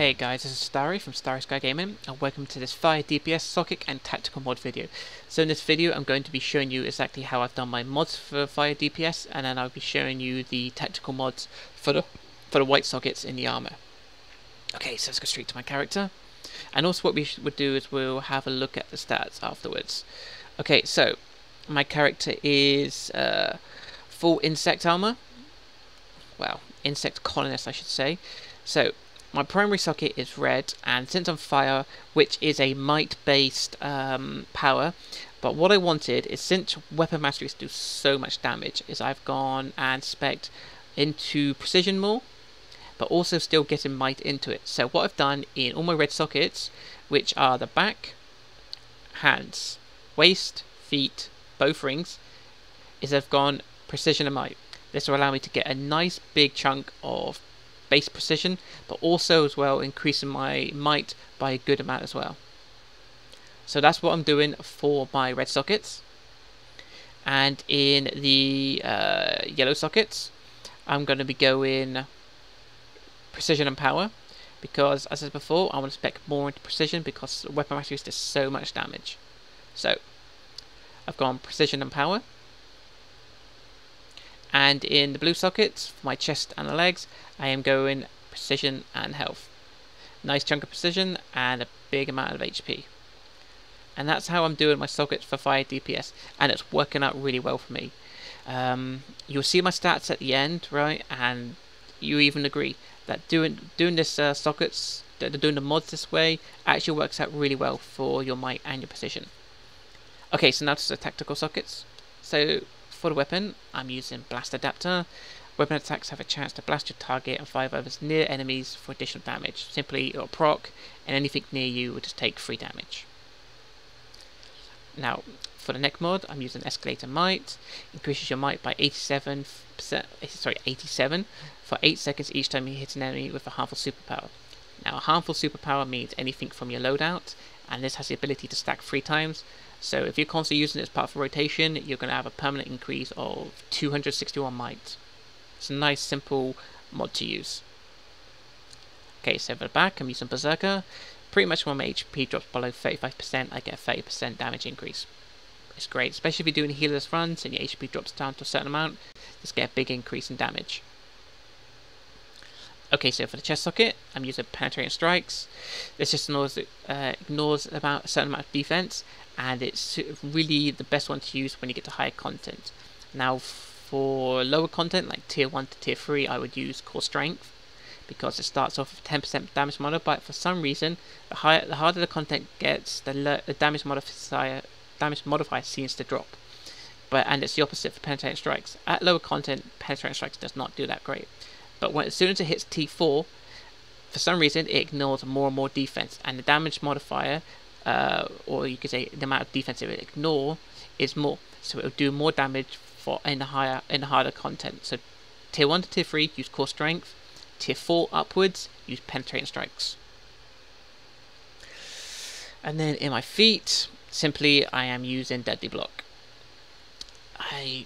Hey guys, this is Starry from StarrySky Gaming, and welcome to this Fire DPS socket and tactical mod video. So in this video I'm going to be showing you exactly how I've done my mods for Fire DPS, and then I'll be showing you the tactical mods for the white sockets in the armor. Okay, so let's go straight to my character. And also what we would do is we'll have a look at the stats afterwards. Okay, so my character is full insect armor. Well, insect colonist I should say. So my primary socket is red, and since I'm fire, which is a might based power, but what I wanted is, since weapon masteries do so much damage, is I've gone and spec'd into precision more, but also still getting might into it. So what I've done in all my red sockets, which are the back, hands, waist, feet, both rings, is I've gone precision and might. This will allow me to get a nice big chunk of base precision, but also as well increasing my might by a good amount as well. So that's what I'm doing for my red sockets. And in the yellow sockets, I'm going to be going precision and power, because as I said before, I want to spec more into precision because weapon masteries does so much damage. So I've gone precision and power. And in the blue sockets, for my chest and the legs, I am going precision and health. Nice chunk of precision and a big amount of HP. And that's how I'm doing my sockets for Fire DPS, and it's working out really well for me. You'll see my stats at the end, right? And you even agree that doing this sockets, doing the mods this way, actually works out really well for your might and your precision. Okay, so now to the tactical sockets. So for the weapon, I'm using Blast Adapter. Weapon attacks have a chance to blast your target and 5 others near enemies for additional damage. Simply it'll proc, and anything near you will just take 3 damage. Now, for the neck mod, I'm using Escalator Might. Increases your might by 87 for 8 seconds each time you hit an enemy with a harmful superpower. Now, a harmful superpower means anything from your loadout, and this has the ability to stack 3 times. So if you're constantly using it as part of a rotation, you're going to have a permanent increase of 261 might. It's a nice simple mod to use. Okay, so for the back, I'm using Berserker. Pretty much when my HP drops below 35%, I get a 30% damage increase. It's great, especially if you're doing healerless runs and your HP drops down to a certain amount, just get a big increase in damage. Okay, so for the chest socket, I'm using Penetrating Strikes. This just ignores about a certain amount of defense, and it's really the best one to use when you get to higher content. Now, for lower content, like tier 1 to tier 3, I would use Core Strength, because it starts off with 10% damage modifier, but for some reason, the harder the content gets, the damage modifier seems to drop. And it's the opposite for Penetrating Strikes. At lower content, Penetrating Strikes does not do that great. But as soon as it hits T4, for some reason it ignores more and more defense, and the damage modifier, or you could say the amount of defense it will ignore, is more. So it will do more damage in the harder content. So tier 1 to tier 3 use Core Strength, tier 4 upwards use Penetrating Strikes. And then in my feet, simply I am using Deadly Block.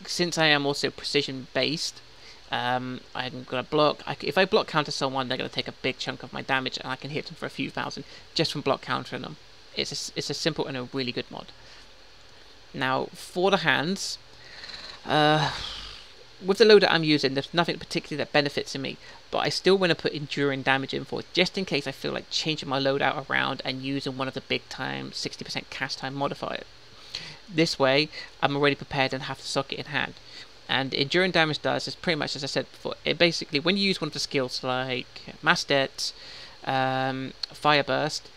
Since I am also precision based, I'm going to block. If I block counter someone, they're going to take a big chunk of my damage, and I can hit them for a few thousand just from block countering them. It's a simple and a really good mod. Now for the hands, with the loader I'm using, there's nothing particularly that benefits in me, but I still want to put enduring damage in for it, just in case I feel like changing my loadout around and using one of the big time 60% cast time modifier. This way I'm already prepared and have the socket in hand. And enduring damage does is pretty much as I said before. It basically, when you use one of the skills like Mass Det, Fire Burst,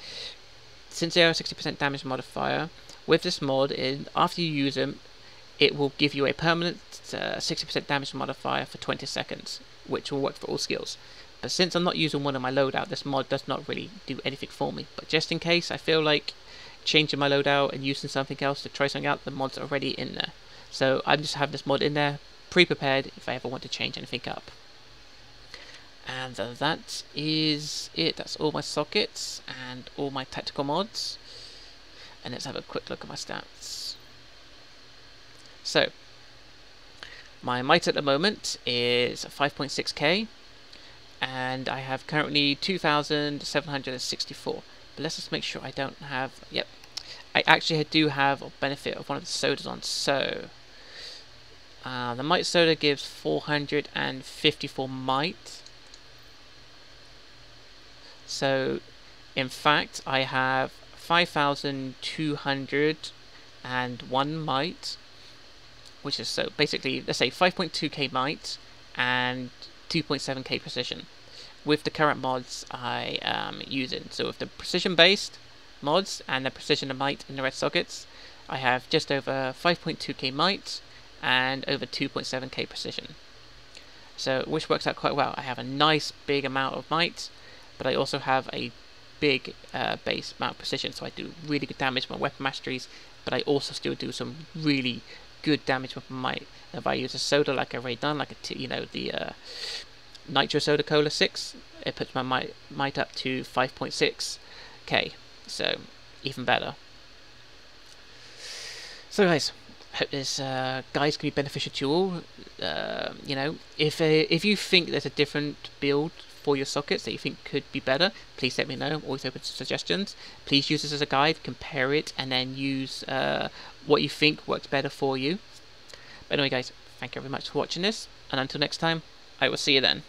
since they are a 60% damage modifier, with this mod, after you use them, it will give you a permanent 60% damage modifier for 20 seconds, which will work for all skills. But since I'm not using one of my loadout, this mod does not really do anything for me. But just in case I feel like changing my loadout and using something else to try something out, the mod's already in there. So I just have this mod in there, pre-prepared if I ever want to change anything up. And that is it. That's all my sockets and all my tactical mods. And let's have a quick look at my stats. So my might at the moment is 5.6k. and I have currently 2,764. But let's just make sure I don't have. Yep, I actually do have a benefit of one of the sodas on. So the might soda gives 454 might. So in fact I have 5,201 might, which is, so basically, let's say 5.2k might and 2.7k precision with the current mods I am using. So with the precision based mods and the precision and might in the red sockets, I have just over 5.2k might and over 2.7k precision. So which works out quite well. I have a nice big amount of might, but I also have a big base amount of precision, so I do really good damage with my weapon masteries, but I also still do some really good damage with my might. If I use a soda like I've already done, like the Nitro Soda Cola 6, it puts my might up to 5.6k, so even better. So guys, hope this guide can be beneficial to you all. You know, if you think there's a different build for your sockets that you think could be better, please let me know. I'm always open to suggestions. Please use this as a guide, compare it, and then use what you think works better for you. But anyway guys, thank you very much for watching this, and until next time, I will see you then.